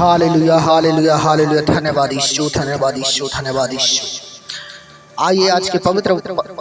Hallelujah hallelujah hallelujah. धन्यवाद यीशु, धन्यवाद यीशु, धन्यवाद यीशु। आइए आज के पवित्र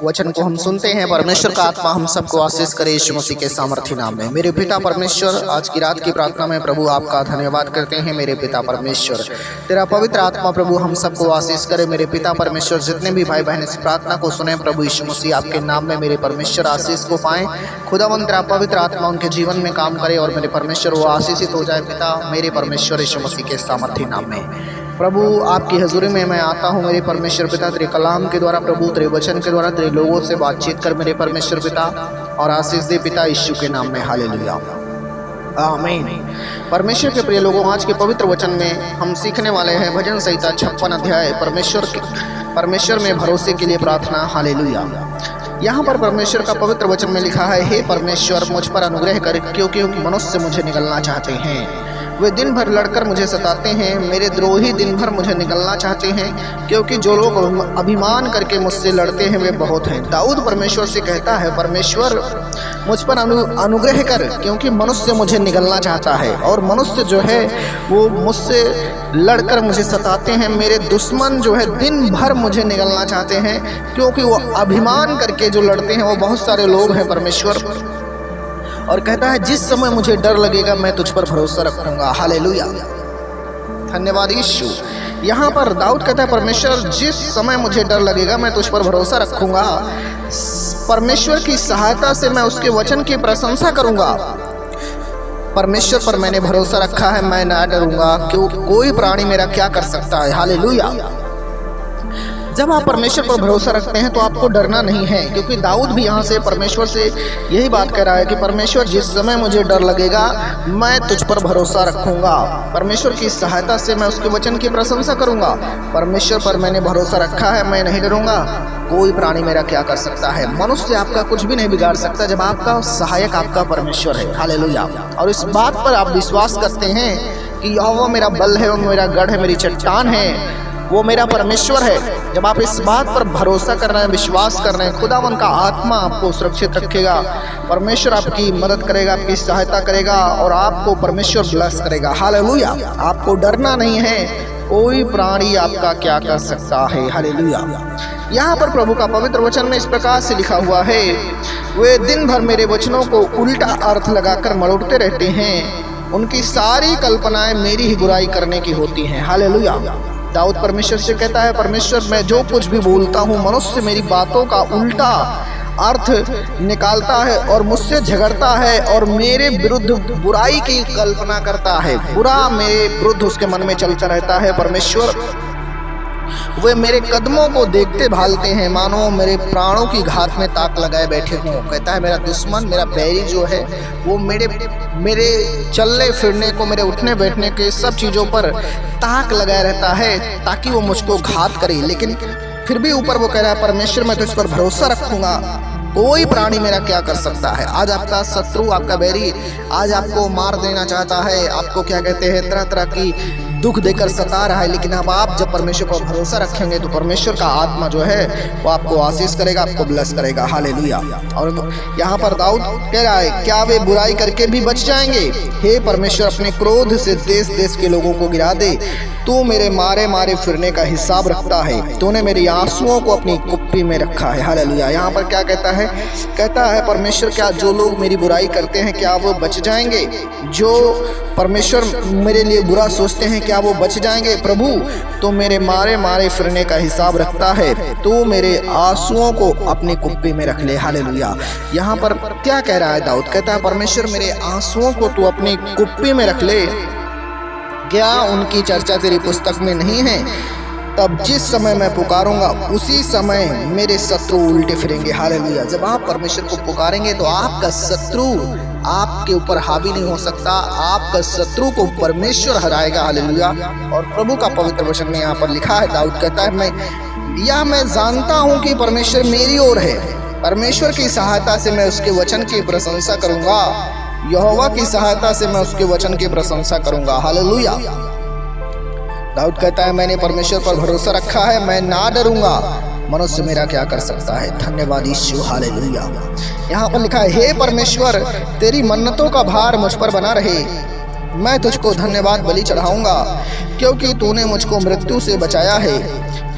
वचन को हम सुनते हैं। परमेश्वर का आत्मा हम सबको आशीष करे यीशु मसीह के सामर्थ्य नाम में। मेरे पिता परमेश्वर, आज की रात की प्रार्थना में प्रभु आपका धन्यवाद करते हैं। मेरे पिता परमेश्वर, तेरा पवित्र आत्मा प्रभु हम सबको आशीष करे। मेरे पिता परमेश्वर, जितने भी भाई बहन इस प्रार्थना को सुने प्रभु यीशु मसीह आपके नाम में मेरे परमेश्वर आशीष को पाएं। खुदावंद तेरा पवित्र आत्मा उनके जीवन में काम करे और मेरे परमेश्वर वो आशीषित हो जाए पिता, मेरे परमेश्वर यीशु मसीह के सामर्थ्य नाम में। प्रभु आपकी हजूरी में मैं आता हूँ मेरे परमेश्वर पिता, तेरे कलाम के द्वारा प्रभु, तेरे वचन के द्वारा तेरे लोगों से बातचीत कर मेरे परमेश्वर पिता, और आशीष दे पिता यीशु के नाम में। हालेलुया आमीन। परमेश्वर के प्रिय लोगों, आज के पवित्र वचन में हम सीखने वाले हैं भजन संहिता 56 अध्याय, परमेश्वर में भरोसे के लिए प्रार्थना। हालेलुया। यहाँ पर परमेश्वर का पवित्र वचन में लिखा है, हे परमेश्वर मुझ पर अनुग्रह कर, क्योंकि मनुष्य मुझे निगलना चाहते हैं। वे दिन भर लड़कर मुझे सताते हैं, मेरे द्रोही दिन भर मुझे निगलना चाहते हैं, क्योंकि जो लोग अभिमान करके मुझसे लड़ते हैं वे बहुत हैं। दाऊद परमेश्वर से कहता है, परमेश्वर मुझ पर अनुग्रह कर, क्योंकि मनुष्य मुझे निगलना चाहता है, और मनुष्य जो है वो मुझसे लड़कर मुझे सताते हैं। मेरे दुश्मन जो है दिन भर मुझे निगलना चाहते हैं, क्योंकि वो अभिमान करके जो लड़ते हैं वो बहुत सारे लोग हैं परमेश्वर। और कहता है, जिस समय मुझे डर लगेगा मैं तुझ पर भरोसा रखूंगा। हालेलुया, धन्यवाद यीशु। यहाँ पर दाऊद कहता है, परमेश्वर जिस समय मुझे डर लगेगा मैं तुझ पर भरोसा रखूंगा। परमेश्वर की सहायता से मैं उसके वचन की प्रशंसा करूंगा। परमेश्वर पर मैंने भरोसा रखा है, मैं ना डरूंगा, क्यों कोई प्राणी मेरा क्या कर सकता है। हालेलुया। जब आप परमेश्वर पर भरोसा रखते हैं तो आपको डरना नहीं है, क्योंकि दाऊद भी यहाँ से परमेश्वर से यही बात कह रहा है कि परमेश्वर जिस समय मुझे डर लगेगा मैं तुझ पर भरोसा रखूंगा। परमेश्वर की सहायता से मैं उसके वचन की प्रशंसा करूंगा। परमेश्वर पर मैंने भरोसा रखा है, मैं नहीं डरूंगा, कोई प्राणी मेरा क्या कर सकता है। मनुष्य आपका कुछ भी नहीं बिगाड़ सकता जब आपका सहायक आपका परमेश्वर है। हालेलुया। और इस बात पर आप विश्वास करते हैं कि यहोवा मेरा बल है, और मेरा गढ़ है, मेरी चट्टान है, वो मेरा परमेश्वर है। जब आप इस बात पर भरोसा कर रहे हैं, विश्वास कर रहे हैं, खुदावन का आत्मा आपको सुरक्षित रखेगा। परमेश्वर आपकी मदद करेगा, आपकी सहायता करेगा, और आपको परमेश्वर ब्लेस करेगा। हालेलुया। आपको डरना नहीं है, कोई प्राणी आपका क्या कर सकता है। हालेलुया। यहाँ पर प्रभु का पवित्र वचन में इस प्रकार से लिखा हुआ है, वे दिन भर मेरे वचनों को उल्टा अर्थ लगाकर मरोड़ते रहते हैं, उनकी सारी कल्पनाएं मेरी ही बुराई करने की होती हैं। हालेलुया। दाऊद परमेश्वर से कहता है, परमेश्वर मैं जो कुछ भी बोलता हूँ मनुष्य मेरी बातों का उल्टा अर्थ निकालता है और मुझसे झगड़ता है और मेरे विरुद्ध बुराई की कल्पना करता है। बुरा मेरे विरुद्ध उसके मन में चलता रहता है। परमेश्वर वे मेरे कदमों को देखते भालते हैं, मानो मेरे प्राणों की घात में ताक लगाए बैठे हों। कहता है, मेरा दुश्मन, मेरा बैरी जो है वो मेरे चलने फिरने को, मेरे उठने बैठने के सब चीज़ों पर ताक लगाए रहता है ताकि वो मुझको घात करे। लेकिन फिर भी ऊपर वो कह रहा है, परमेश्वर मैं तुझ पर भरोसा रखूंगा, कोई प्राणी मेरा क्या कर सकता है। आज आपका शत्रु, आपका बैरी आज आपको मार देना चाहता है, आपको क्या कहते हैं तरह तरह की दुख देकर सता रहा है, लेकिन अब आप जब परमेश्वर पर भरोसा रखेंगे तो परमेश्वर का आत्मा जो है वो आपको आशीष करेगा, आपको ब्लेस करेगा। हालेलुया। और यहाँ पर दाऊद कह रहा है, क्या वे बुराई करके भी बच जाएंगे? हे परमेश्वर अपने क्रोध से देश देश के लोगों को गिरा दे। तू मेरे मारे मारे फिरने का हिसाब रखता है, तूने मेरी आंसुओं को अपनी कुप्पी में रखा है। हालेलुया। यहाँ पर क्या कहता है? कहता है, परमेश्वर क्या जो लोग मेरी बुराई करते हैं क्या वो बच जाएंगे? जो परमेश्वर मेरे लिए बुरा सोचते हैं क्या वो बच जाएंगे? प्रभु तो मेरे मारे मारे फिरने का हिसाब रखता है, तू मेरे आंसुओं को अपनी कुप्पी में रख ले। हालेलुया। यहाँ पर क्या कह रहा है दाऊद? कहता है, परमेश्वर मेरे आंसुओं को तू अपनी कुप्पी में रख ले, क्या उनकी चर्चा तेरी पुस्तक में नहीं है? तब जिस समय मैं पुकारूंगा उसी समय मेरे शत्रु उल्टे फिरेंगे। हालेलुया। जब आप परमेश्वर को पुकारेंगे तो आपका शत्रु आपके ऊपर हावी नहीं हो सकता, आपका शत्रु को परमेश्वर हराएगा। हालेलुया। और प्रभु का पवित्र वचन में यहाँ पर लिखा है, दाऊद कहता है, मैं जानता हूँ कि परमेश्वर मेरी ओर है, परमेश्वर की सहायता से मैं उसके वचन की प्रशंसा करूंगा, यहोवा की सहायता से मैं उसके वचन की प्रशंसा करूंगा। हालेलुया। दाऊद कहता है, मैंने परमेश्वर पर भरोसा रखा है, मैं ना डरूंगा, मनुष्य मेरा क्या कर सकता है। धन्यवाद यीशु। हालेलुया। यहाँ पर लिखा है, हे परमेश्वर तेरी मन्नतों का भार मुझ पर बना रहे, मैं तुझको धन्यवाद बलि चढ़ाऊंगा, क्योंकि तूने मुझको मृत्यु से बचाया है।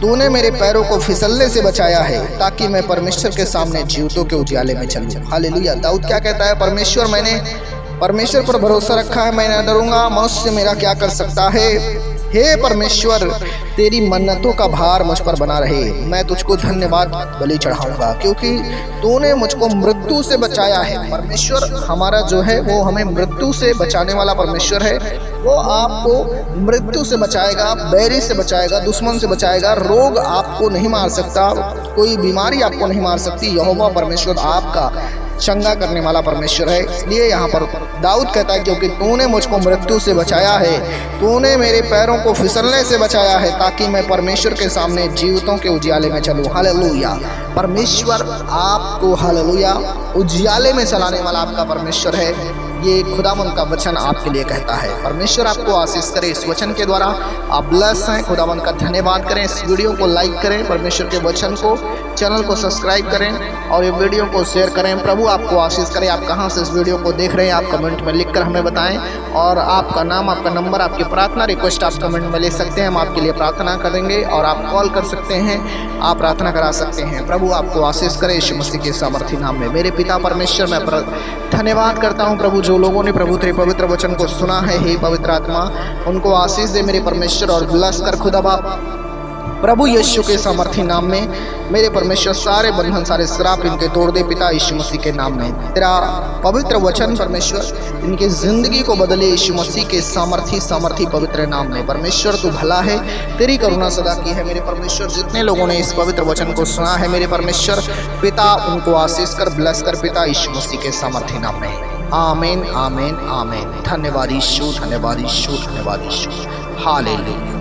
तूने मेरे पैरों को फिसलने से बचाया है, ताकि मैं परमेश्वर के सामने जीवितों के उजियाले में चलूं। हालेलुया। दाऊद क्या कहता है? परमेश्वर, मैंने परमेश्वर पर भरोसा रखा है, मैं न डरूंगा, मनुष्य मेरा क्या कर सकता है। हे परमेश्वर, तेरी मन्नतों का भार मुझ पर बना रहे। मैं तुझको धन्यवाद बलि चढ़ाऊंगा, क्योंकि तूने मुझको मृत्यु से बचाया है। परमेश्वर हमारा जो है वो हमें मृत्यु से बचाने वाला परमेश्वर है। वो आपको मृत्यु से बचाएगा, बैरी से बचाएगा, दुश्मन से बचाएगा। रोग आपको नहीं मार सकता, कोई बीमारी आपको नहीं मार सकती। यहोवा परमेश्वर आपका चंगा करने वाला परमेश्वर है। इसलिए यहाँ पर दाऊद कहता है, क्योंकि तूने मुझको मृत्यु से बचाया है, तूने मेरे पैरों को फिसलने से बचाया है, ताकि मैं परमेश्वर के सामने जीवितों के उजियाले में चलूं। हालेलुया। परमेश्वर आपको, हालेलुया, उजियाले में चलाने वाला आपका परमेश्वर है। ये खुदावंद का वचन आपके लिए कहता है। परमेश्वर आपको आशीष करे इस वचन के द्वारा। आप ब्लेस हैं। खुदावंद का धन्यवाद करें। इस वीडियो को लाइक करें, परमेश्वर के वचन को, चैनल को सब्सक्राइब करें और ये वीडियो को शेयर करें। प्रभु आपको आशीष करे। आप कहाँ से इस वीडियो को देख रहे हैं आप कमेंट में लिखकर हमें बताएं, और आपका नाम, आपका नंबर, आपकी प्रार्थना रिक्वेस्ट आप कमेंट में ले सकते हैं। हम आपके लिए प्रार्थना करेंगे, और आप कॉल कर सकते हैं, आप प्रार्थना करा सकते हैं। प्रभु आपको आशीष करे यीशु मसीह के सामर्थी नाम में। मेरे पिता परमेश्वर, मैं धन्यवाद करता हूँ प्रभु, जो लोगों ने प्रभु तेरे पवित्र वचन को सुना है। हे पवित्र आत्मा, उनको आशीष दे मेरे परमेश्वर, और ब्लेस कर खुदा बाप प्रभु यीशु के सामर्थी नाम में। मेरे परमेश्वर सारे बंधन, सारे श्राप इनके तोड़ दे पिता यीशु मसीह के नाम में। तेरा पवित्र वचन परमेश्वर इनकी जिंदगी को बदले यीशु मसीह के सामर्थी पवित्र नाम में। परमेश्वर तू भला है, तेरी करुणा सदा की है। मेरे परमेश्वर, जितने लोगों ने इस पवित्र वचन को सुना है मेरे परमेश्वर पिता, उनको आशीष कर, ब्लेस कर पिता यीशु मसीह के सामर्थी नाम में। आमीन, आमीन, आमीन। धन्यवाद यीशु, धन्यवाद यीशु, धन्यवाद यीशु। हालेलुया।